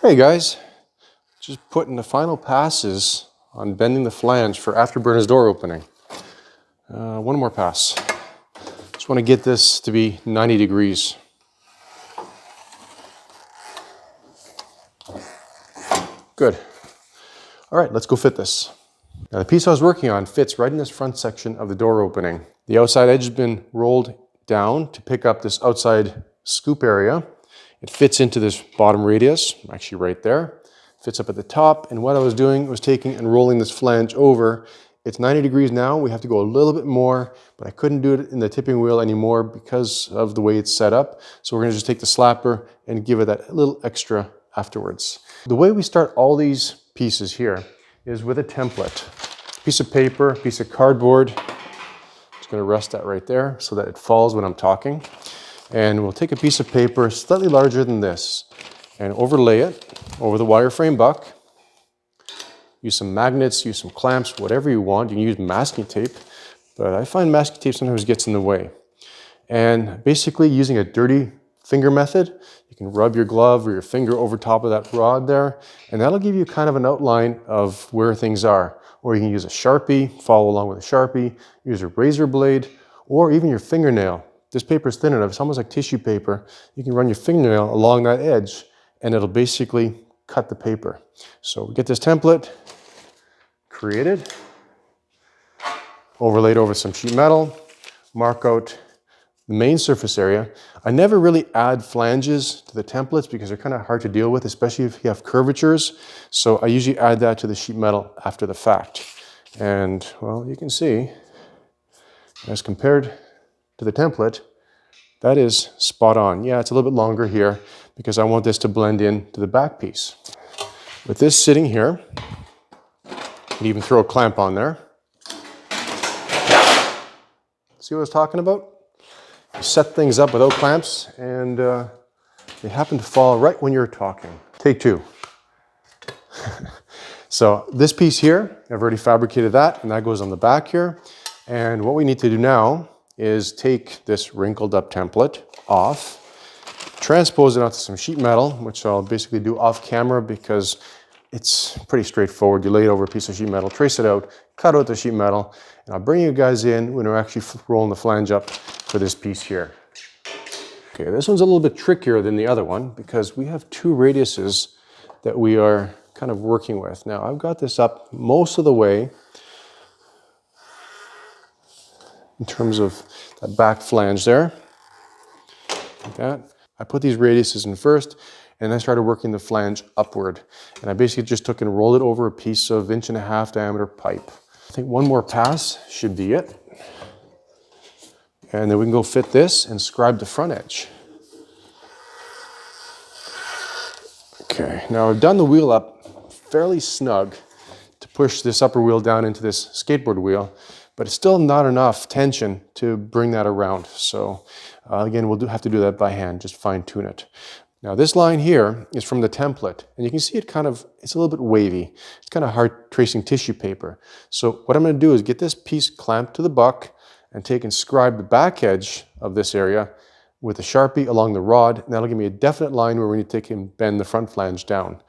Hey guys, just putting the final passes on bending the flange for Afterburner's door opening. One more pass. Just want to get this to be 90 degrees. Good. All right, let's go fit this. Now the piece I was working on fits right in this front section of the door opening. The outside edge has been rolled down to pick up this outside scoop area. It fits into this bottom radius, actually right there. Fits up at the top, and what I was doing was taking and rolling this flange over. It's 90 degrees now. We have to go a little bit more, but I couldn't do it in the tipping wheel anymore because of the way it's set up. So we're gonna just take the slapper and give it that little extra afterwards. The way we start all these pieces here is with a template. Piece of paper, piece of cardboard. Just gonna rest that right there so that it falls when I'm talking. And we'll take a piece of paper slightly larger than this and overlay it over the wireframe buck. Use some magnets, use some clamps, whatever you want. You can use masking tape, but I find masking tape sometimes gets in the way. And basically using a dirty finger method, you can rub your glove or your finger over top of that rod there, and that'll give you kind of an outline of where things are. Or you can use a Sharpie, follow along with a Sharpie, use a razor blade, or even your fingernail. This paper is thin enough, it's almost like tissue paper. You can run your fingernail along that edge and it'll basically cut the paper. So we get this template created, overlaid over some sheet metal, mark out the main surface area. I never really add flanges to the templates because they're kind of hard to deal with, especially if you have curvatures. So I usually add that to the sheet metal after the fact. And well, you can see, as compared to the template, that is spot on. Yeah, it's a little bit longer here because I want this to blend in to the back piece. With this sitting here, you can even throw a clamp on there. See what I was talking about? You set things up without clamps and they happen to fall right when you're talking. Take two. So this piece here, I've already fabricated that, and that goes on the back here. And what we need to do now is take this wrinkled up template off, transpose it onto some sheet metal, which I'll basically do off camera because it's pretty straightforward. You lay it over a piece of sheet metal, trace it out, cut out the sheet metal, and I'll bring you guys in when we're actually rolling the flange up for this piece here. Okay, this one's a little bit trickier than the other one because we have two radiuses that we are kind of working with. Now, I've got this up most of the way in terms of that back flange there, like that. I put these radiuses in first, and I started working the flange upward. And I basically just took and rolled it over a piece of 1.5" diameter pipe. I think one more pass should be it. And then we can go fit this and scribe the front edge. Okay, now I've done the wheel up fairly snug to push this upper wheel down into this skateboard wheel, but it's still not enough tension to bring that around. So again, we'll have to do that by hand, just fine tune it. Now this line here is from the template, and you can see it it's a little bit wavy. It's kind of hard tracing tissue paper. So what I'm gonna do is get this piece clamped to the buck and take and scribe the back edge of this area with a Sharpie along the rod, and that'll give me a definite line where we need to take and bend the front flange down.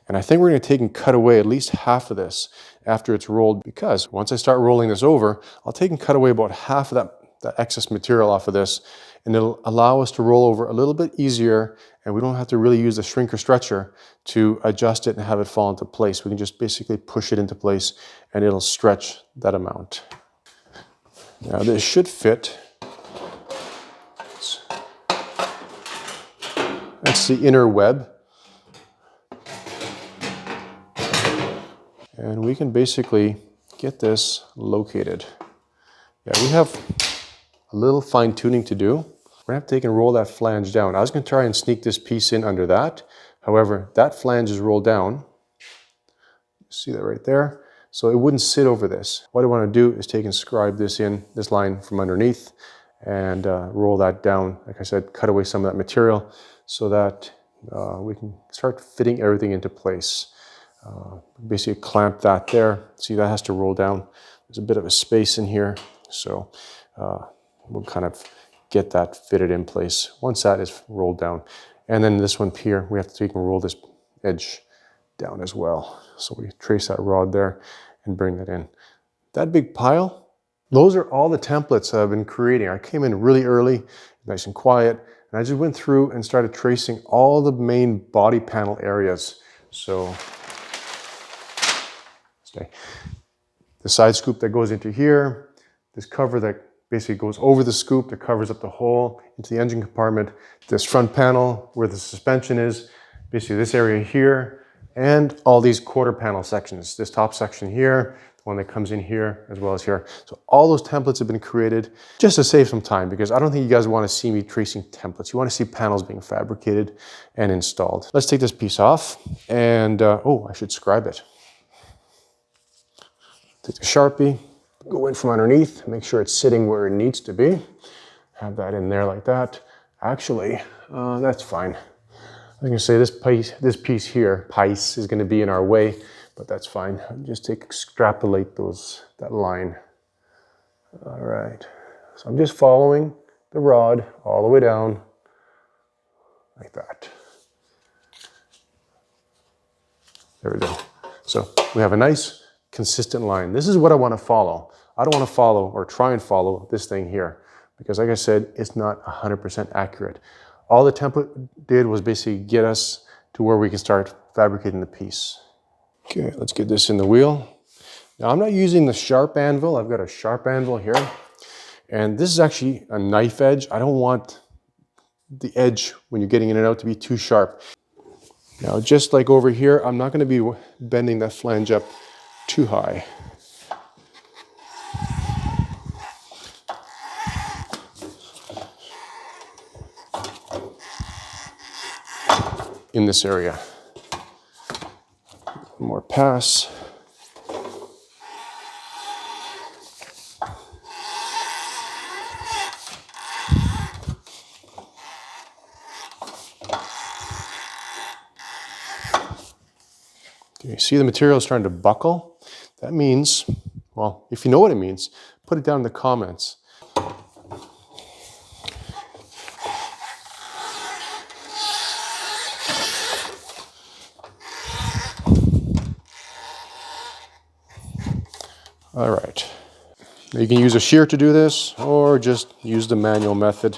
And I think we're gonna take and cut away at least half of this after it's rolled, because once I start rolling this over, I'll take and cut away about half of that excess material off of this, and it'll allow us to roll over a little bit easier, and we don't have to really use the shrinker stretcher to adjust it and have it fall into place. We can just basically push it into place and it'll stretch that amount. Now this should fit. That's the inner web. And we can basically get this located. Yeah, we have a little fine tuning to do. We're gonna have to take and roll that flange down. I was gonna try and sneak this piece in under that. However, that flange is rolled down. See that right there? So it wouldn't sit over this. What I wanna do is take and scribe this in, this line from underneath, and roll that down. Like I said, cut away some of that material so that we can start fitting everything into place. Basically clamp that there. See, that has to roll down. There's a bit of a space in here. So we'll kind of get that fitted in place once that is rolled down. And then this one here, we have to take and roll this edge down as well. So we trace that rod there and bring that in. That big pile, those are all the templates I've been creating. I came in really early, nice and quiet, and I just went through and started tracing all the main body panel areas. So, stay. The side scoop that goes into here, this cover that basically goes over the scoop that covers up the hole into the engine compartment, this front panel where the suspension is, basically this area here, and all these quarter panel sections, this top section here, the one that comes in here, as well as here. So all those templates have been created just to save some time, because I don't think you guys want to see me tracing templates. You want to see panels being fabricated and installed. Let's take this piece off, and oh, I should scribe it. Take the Sharpie, go in from underneath, make sure it's sitting where it needs to be. Have that in there like that. Actually, that's fine. I was gonna say this piece here, piece, is gonna be in our way, but that's fine. Just extrapolate that line. All right, so I'm just following the rod all the way down, like that. There we go. So we have a nice, consistent line. This is what I want to follow. I don't want to follow or try and follow this thing here, because like I said, it's not 100% accurate. All the template did was basically get us to where we can start fabricating the piece. Okay, let's get this in the wheel. Now I'm not using the sharp anvil. I've got a sharp anvil here. And this is actually a knife edge. I don't want the edge when you're getting in and out to be too sharp. Now, just like over here, I'm not going to be bending that flange up too high. In this area. One more pass. Okay, see the material is starting to buckle? That means, well, if you know what it means, put it down in the comments. All right, now you can use a shear to do this, or just use the manual method.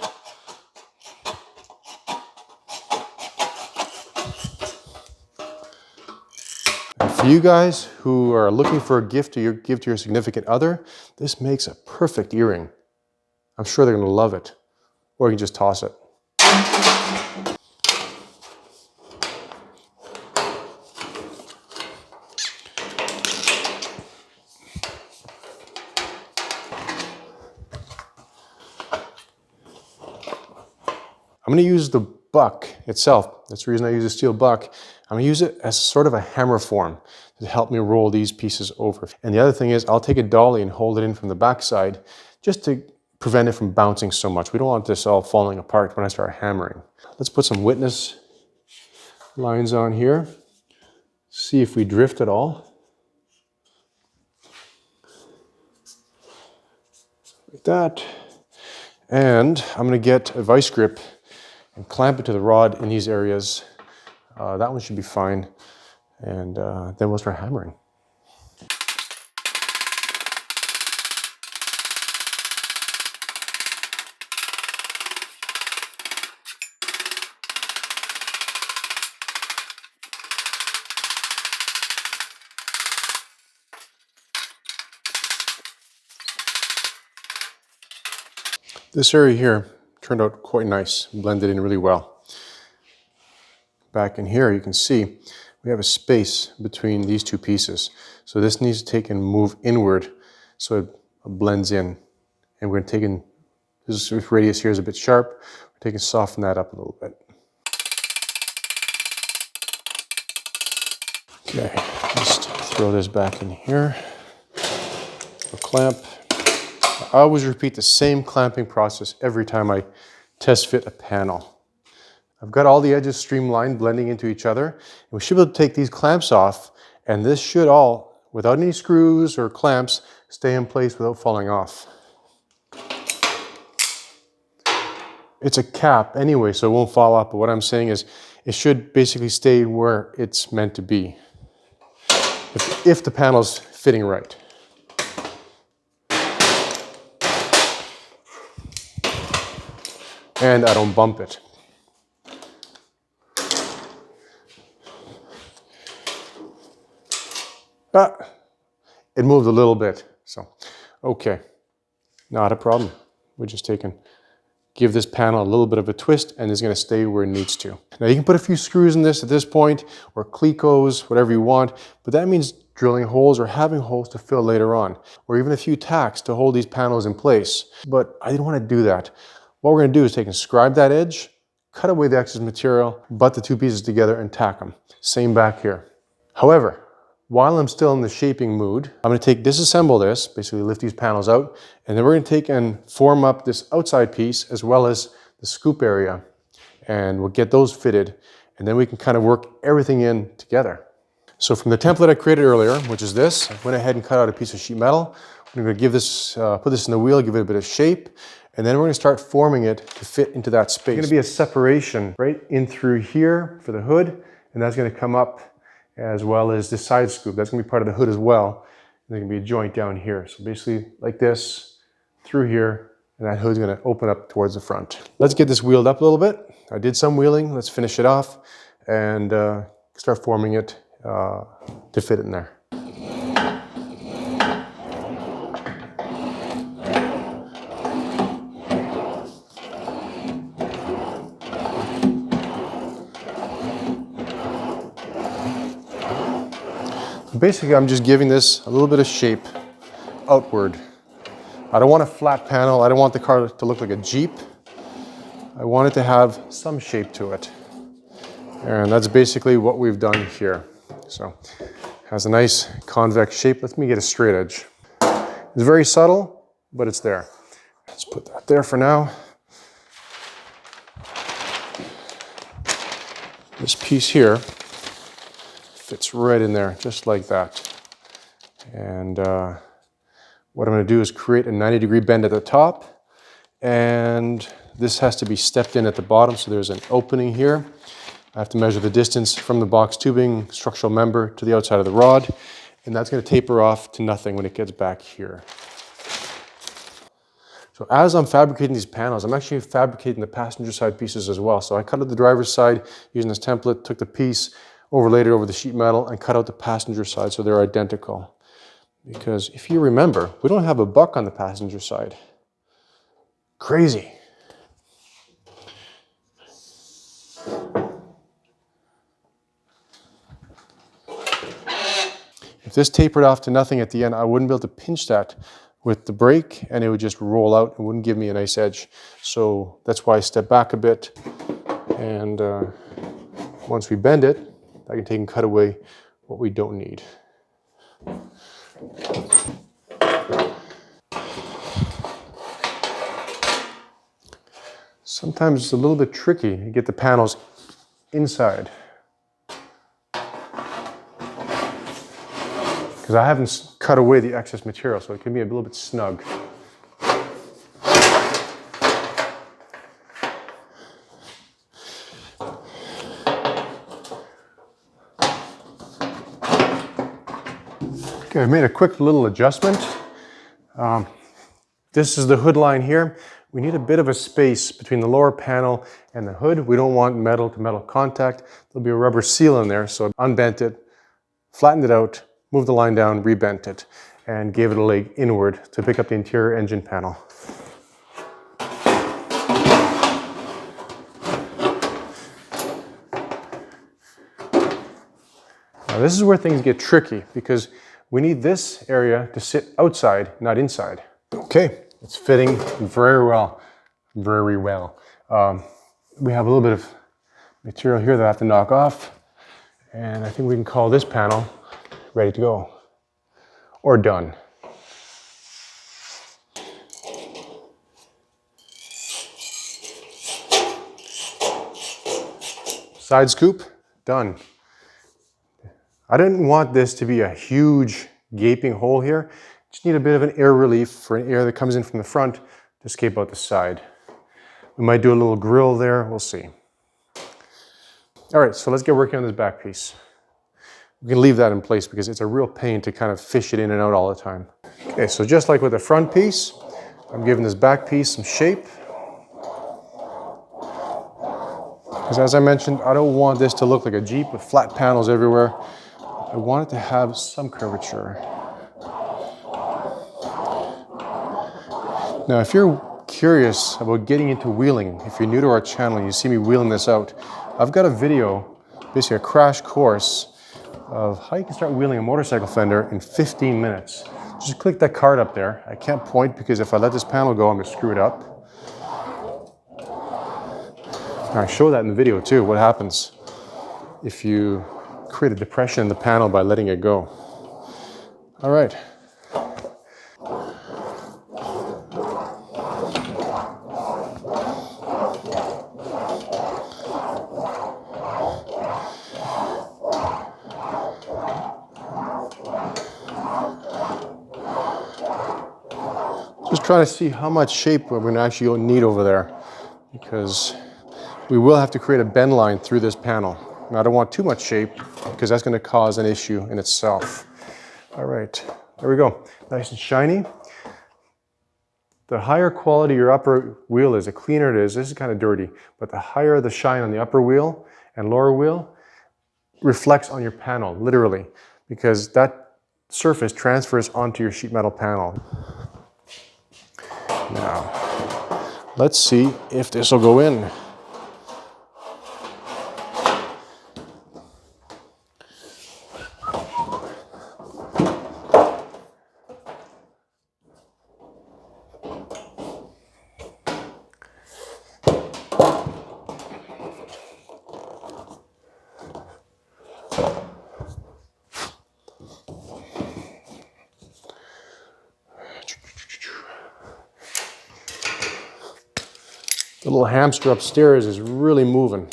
For you guys who are looking for a gift to give to your significant other, this makes a perfect earring. I'm sure they're going to love it. Or you can just toss it. I'm going to use the buck itself. That's the reason I use a steel buck. I'm going to use it as sort of a hammer form to help me roll these pieces over. And the other thing is I'll take a dolly and hold it in from the backside just to prevent it from bouncing so much. We don't want this all falling apart when I start hammering. Let's put some witness lines on here. See if we drift at all. Like that. And I'm going to get a vice grip and clamp it to the rod in these areas. That one should be fine. And then we'll start hammering. This area here turned out quite nice, blended in really well. Back in here, you can see we have a space between these two pieces. So this needs to take and move inward so it blends in. And we're taking, this radius here is a bit sharp. We're taking soften that up a little bit. Okay, just throw this back in here. A clamp. I always repeat the same clamping process every time I test fit a panel. I've got all the edges streamlined, blending into each other. And we should be able to take these clamps off, and this should all, without any screws or clamps, stay in place without falling off. It's a cap anyway, so it won't fall off, but what I'm saying is, it should basically stay where it's meant to be if the panel's fitting right. And I don't bump it. It moved a little bit, so okay, not a problem. We're just give this panel a little bit of a twist, and it's going to stay where it needs to. Now you can put a few screws in this at this point, or clecos, whatever you want, but that means drilling holes or having holes to fill later on, or even a few tacks to hold these panels in place. But I didn't want to do that. What we're going to do is take and scribe that edge, cut away the excess material, butt the two pieces together and tack them. Same back here. However, while I'm still in the shaping mood, I'm going to disassemble this, basically lift these panels out, and then we're going to take and form up this outside piece as well as the scoop area. And we'll get those fitted, and then we can kind of work everything in together. So from the template I created earlier, which is this, I went ahead and cut out a piece of sheet metal. I'm going to give this, put this in the wheel, give it a bit of shape, and then we're going to start forming it to fit into that space. There's going to be a separation right in through here for the hood, and that's going to come up as well as this side scoop. That's going to be part of the hood as well. And there's going to be a joint down here. So basically like this, through here, and that hood's going to open up towards the front. Let's get this wheeled up a little bit. I did some wheeling. Let's finish it off and start forming it to fit in there. Basically, I'm just giving this a little bit of shape outward. I don't want a flat panel. I don't want the car to look like a Jeep. I want it to have some shape to it. And that's basically what we've done here. So it has a nice convex shape. Let me get a straight edge. It's very subtle, but it's there. Let's put that there for now. This piece here fits right in there, just like that. And what I'm going to do is create a 90-degree bend at the top, and this has to be stepped in at the bottom, so there's an opening here. I have to measure the distance from the box tubing structural member to the outside of the rod, and that's going to taper off to nothing when it gets back here. So as I'm fabricating these panels, I'm actually fabricating the passenger side pieces as well. So I cut out the driver's side using this template, took the piece, overlaid it over the sheet metal, and cut out the passenger side so they're identical. Because if you remember, we don't have a buck on the passenger side. Crazy. If this tapered off to nothing at the end, I wouldn't be able to pinch that with the brake, and it would just roll out and wouldn't give me a nice edge. So that's why I step back a bit, and once we bend it, I can take and cut away what we don't need. Sometimes it's a little bit tricky to get the panels inside, because I haven't cut away the excess material, so it can be a little bit snug. Okay, I made a quick little adjustment. This is the hood line here. We need a bit of a space between the lower panel and the hood. We don't want metal to metal contact. There'll be a rubber seal in there, so I unbent it, flattened it out, moved the line down, rebent it, and gave it a leg inward to pick up the interior engine panel. Now this is where things get tricky, because we need this area to sit outside, not inside. Okay, it's fitting very well, very well. We have a little bit of material here that I have to knock off, and I think we can call this panel ready to go, or done. Side scoop, done. I didn't want this to be a huge gaping hole here. Just need a bit of an air relief for an air that comes in from the front to escape out the side. We might do a little grill there, we'll see. All right, so let's get working on this back piece. We can leave that in place because it's a real pain to kind of fish it in and out all the time. Okay, so just like with the front piece, I'm giving this back piece some shape. Because as I mentioned, I don't want this to look like a Jeep with flat panels everywhere. I want it to have some curvature. Now, if you're curious about getting into wheeling, if you're new to our channel and you see me wheeling this out, I've got a video, basically a crash course of how you can start wheeling a motorcycle fender in 15 minutes. Just click that card up there. I can't point because if I let this panel go, I'm going to screw it up. And I show that in the video too, what happens if you create a depression in the panel by letting it go. All right. Just trying to see how much shape we're going to actually need over there, because we will have to create a bend line through this panel. Now, I don't want too much shape because that's going to cause an issue in itself. All right, there we go. Nice and shiny. The higher quality your upper wheel is, the cleaner it is. This is kind of dirty, but the higher the shine on the upper wheel and lower wheel reflects on your panel, literally, because that surface transfers onto your sheet metal panel. Now, let's see if this will go in. The little hamster upstairs is really moving.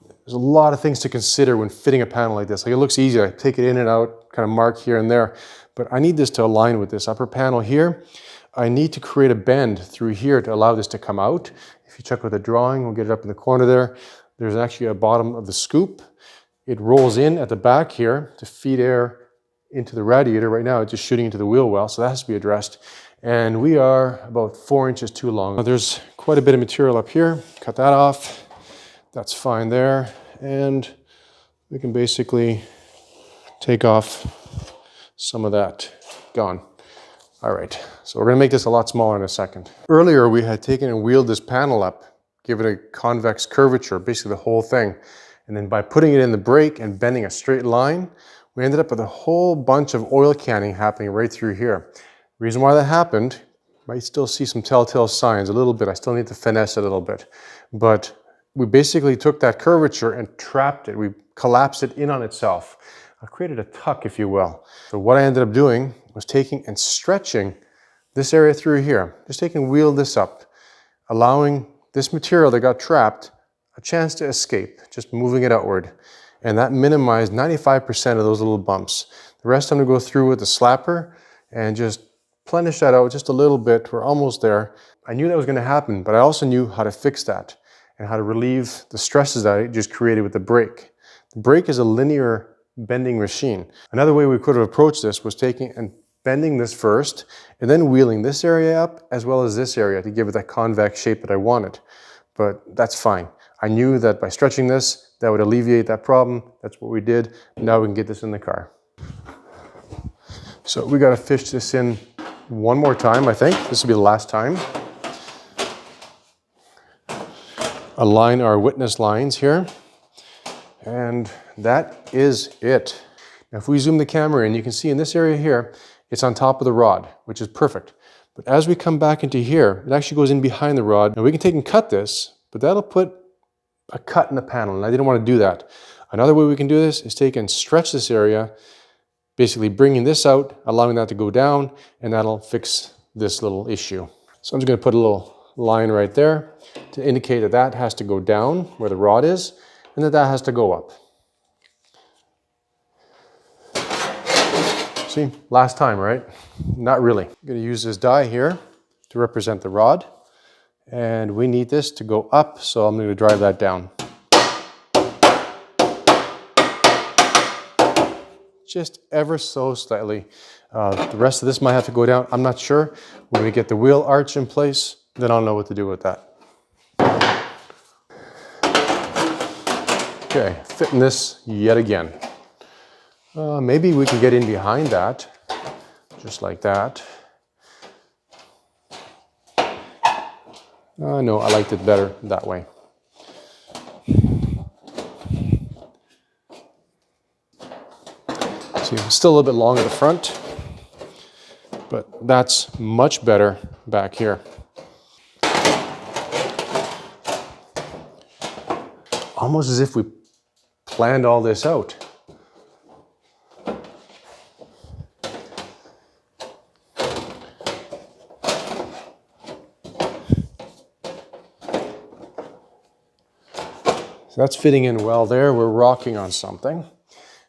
There's a lot of things to consider when fitting a panel like this. Like, it looks easy, I take it in and out, kind of mark here and there, but I need this to align with this upper panel here. I need to create a bend through here to allow this to come out. If you check with the drawing, we'll get it up in the corner there. There's actually a bottom of the scoop. It rolls in at the back here to feed air into the radiator. Right now, it's just shooting into the wheel well, so that has to be addressed. And we are about 4 inches too long. There's quite a bit of material up here. Cut that off. That's fine there. And we can basically take off some of that. Gone. All right, so we're gonna make this a lot smaller in a second. Earlier, we had taken and wheeled this panel up, give it a convex curvature, basically the whole thing. And then by putting it in the brake and bending a straight line, we ended up with a whole bunch of oil canning happening right through here. Reason why that happened, might still see some telltale signs a little bit. I still need to finesse it a little bit. But we basically took that curvature and trapped it. We collapsed it in on itself. I created a tuck, if you will. So what I ended up doing was taking and stretching this area through here. Just taking and wheeled this up, allowing this material that got trapped a chance to escape, just moving it outward. And that minimized 95% of those little bumps. The rest I'm gonna go through with the slapper and just plenish that out just a little bit. We're almost there. I knew that was going to happen, but I also knew how to fix that and how to relieve the stresses that I just created with the brake. The brake is a linear bending machine. Another way we could have approached this was taking and bending this first and then wheeling this area up as well as this area to give it that convex shape that I wanted. But that's fine. I knew that by stretching this, that would alleviate that problem. That's what we did. Now we can get this in the car. So we got to fish this in one more time, I think. This will be the last time. Align our witness lines here. And that is it. Now, if we zoom the camera in, you can see in this area here, it's on top of the rod, which is perfect. But as we come back into here, it actually goes in behind the rod. Now we can take and cut this, but that'll put a cut in the panel, and I didn't want to do that. Another way we can do this is take and stretch this area, basically bringing this out, allowing that to go down, and that'll fix this little issue. So I'm just going to put a little line right there to indicate that that has to go down where the rod is, and that that has to go up. See, last time, right? Not really. I'm going to use this die here to represent the rod, and we need this to go up, so I'm going to drive that down. just ever so slightly. The rest of this might have to go down. I'm not sure. When we get the wheel arch in place, then I'll know what to do with that. Okay, fitting this yet again. Maybe we can get in behind that, just like that. No, I liked it better that way. See, it's still a little bit long at the front, but that's much better back here. Almost as if we planned all this out. So that's fitting in well there. We're rocking on something.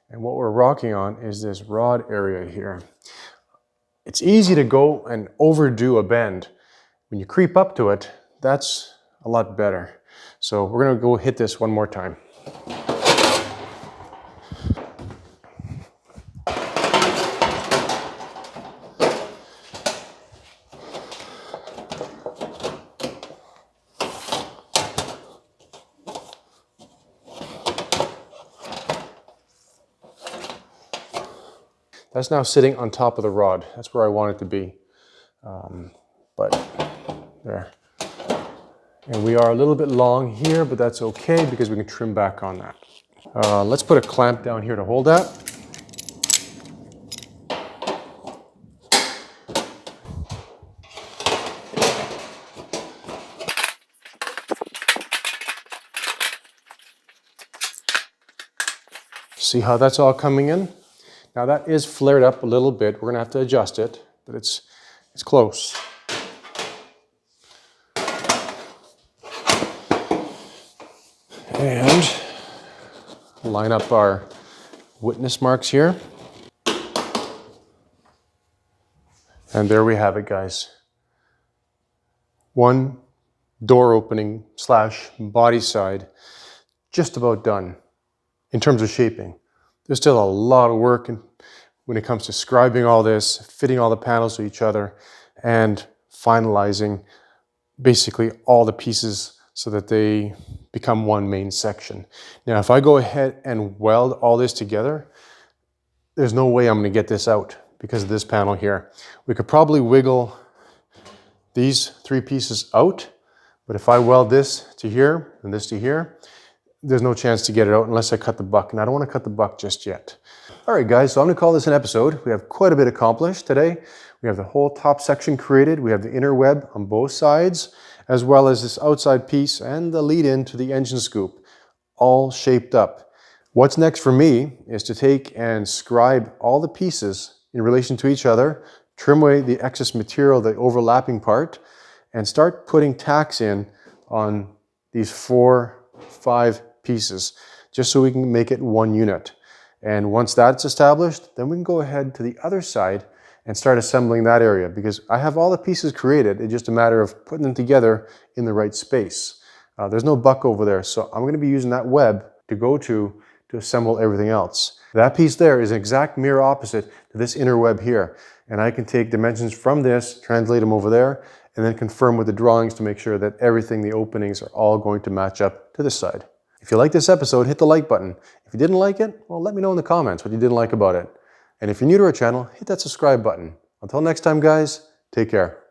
And what we're rocking on is this rod area here. It's easy to go and overdo a bend. When you creep up to it, that's a lot better. So we're gonna go hit this one more time. That's now sitting on top of the rod. That's where I want it to be. But there. And we are a little bit long here, but that's okay because we can trim back on that. Let's put a clamp down here to hold that. See how that's all coming in? Now that is flared up a little bit. We're gonna have to adjust it, but it's close. And line up our witness marks here. And there we have it, guys. One door opening / body side, just about done in terms of shaping. There's still a lot of work when it comes to scribing all this, fitting all the panels to each other, and finalizing basically all the pieces so that they become one main section. Now, if I go ahead and weld all this together, there's no way I'm going to get this out because of this panel here. We could probably wiggle these 3 pieces out, but if I weld this to here and this to here, there's no chance to get it out unless I cut the buck, and I don't want to cut the buck just yet. All right, guys, so I'm going to call this an episode. We have quite a bit accomplished today. We have the whole top section created. We have the inner web on both sides, as well as this outside piece and the lead-in to the engine scoop, all shaped up. What's next for me is to take and scribe all the pieces in relation to each other, trim away the excess material, the overlapping part, and start putting tacks in on these 4, 5 pieces, just so we can make it one unit. And once that's established, then we can go ahead to the other side and start assembling that area, because I have all the pieces created. It's just a matter of putting them together in the right space. There's no buck over there, so I'm going to be using that web to go to assemble everything else. That piece there is an exact mirror opposite to this inner web here, and I can take dimensions from this, translate them over there, and then confirm with the drawings to make sure that everything, the openings, are all going to match up to this side. If you like this episode, hit the like button. If you didn't like it, well, let me know in the comments what you didn't like about it. And if you're new to our channel, hit that subscribe button. Until next time, guys, take care.